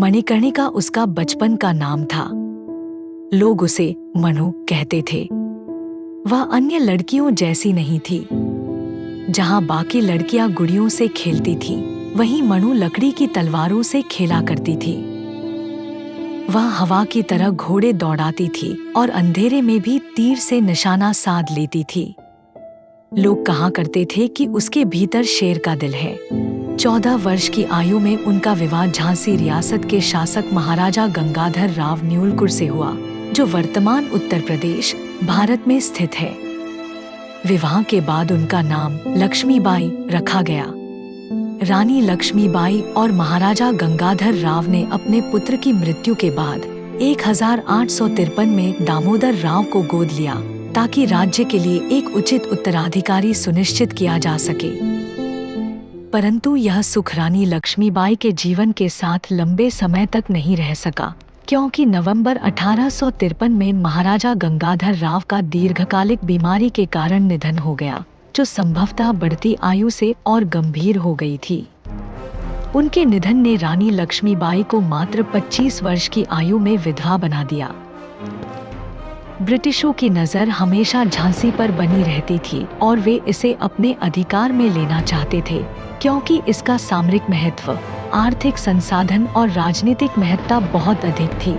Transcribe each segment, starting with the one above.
मणिकर्णिका उसका बचपन का नाम था। लोग उसे मनु कहते थे। वह अन्य लड़कियों जैसी नहीं थी। जहां बाकी लड़कियां गुड़ियों से खेलती थीं, वहीं मनु लकड़ी की तलवारों से खेला करती थी। वह हवा की तरह घोड़े दौड़ाती थी और अंधेरे में भी तीर से निशाना साध लेती थी। लोग कहा करते थे कि उसके भीतर शेर का दिल है। 14 वर्ष की आयु में उनका विवाह झांसी रियासत के शासक महाराजा गंगाधर राव न्यूलकुर से हुआ, जो वर्तमान उत्तर प्रदेश, भारत में स्थित है। विवाह के बाद उनका नाम लक्ष्मीबाई रखा गया। रानी लक्ष्मीबाई और महाराजा गंगाधर राव ने अपने पुत्र की मृत्यु के बाद 1853 में दामोदर राव को गोद लिया, ताकि राज्य के लिए एक उचित उत्तराधिकारी सुनिश्चित किया जा सके। परंतु यह सुख रानी लक्ष्मीबाई के जीवन के साथ लंबे समय तक नहीं रह सका, क्योंकि नवंबर 1853 में महाराजा गंगाधर राव का दीर्घकालिक बीमारी के कारण निधन हो गया, जो संभवतः बढ़ती आयु से और गंभीर हो गई थी। उनके निधन ने रानी लक्ष्मीबाई को मात्र 25 वर्ष की आयु में विधवा बना दिया। ब्रिटिशों की नज़र हमेशा झांसी पर बनी रहती थी और वे इसे अपने अधिकार में लेना चाहते थे, क्योंकि इसका सामरिक महत्व, आर्थिक संसाधन और राजनीतिक महत्ता बहुत अधिक थी।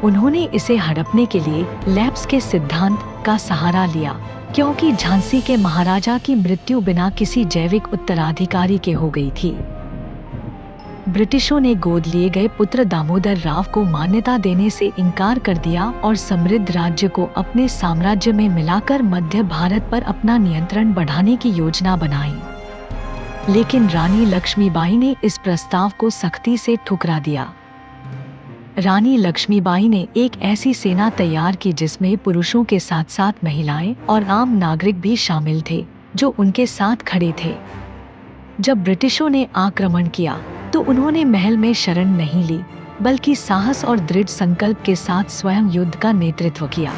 उन्होंने इसे हड़पने के लिए लैप्स के सिद्धांत का सहारा लिया, क्योंकि झांसी के महाराजा की मृत्यु बिना किसी जैविक उत्तराधिकारी के हो गई थी। ब्रिटिशों ने गोद लिए गए पुत्र दामोदर राव को मान्यता देने से इनकार कर दिया और समृद्ध राज्य को अपने साम्राज्य में मिलाकर मध्य भारत पर अपना नियंत्रण बढ़ाने की योजना बनाई। लेकिन रानी लक्ष्मीबाई ने इस प्रस्ताव को सख्ती से ठुकरा दिया। रानी लक्ष्मीबाई ने एक ऐसी सेना तैयार की जिसमें पुरुषों के साथ साथ महिलाएं और आम नागरिक भी शामिल थे, जो उनके साथ खड़े थे। जब ब्रिटिशों ने आक्रमण किया तो उन्होंने महल में शरण नहीं ली, बल्कि साहस और दृढ़ संकल्प के साथ स्वयं युद्ध का नेतृत्व किया।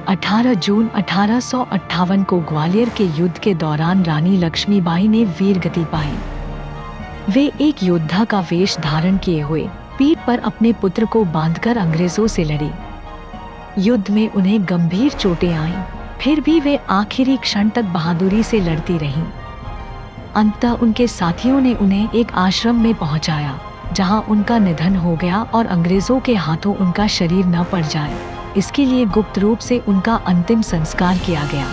18 जून 1858 को ग्वालियर के युद्ध के दौरान रानी लक्ष्मीबाई ने वीरगति पाई। वे एक योद्धा का वेश धारण किए हुए पीठ पर अपने पुत्र को बांधकर अंग्रेजों से लड़ी। युद्ध में उन्हें गंभीर चोटें आईं, फिर भी वे आखिरी क्षण तक बहादुरी से लड़ती रहीं। अंततः उनके साथियों ने उन्हें एक आश्रम में पहुंचाया, जहां उनका निधन हो गया और अंग्रेजों के हाथों उनका शरीर न पड़ जाए, इसके लिए गुप्त रूप से उनका अंतिम संस्कार किया गया।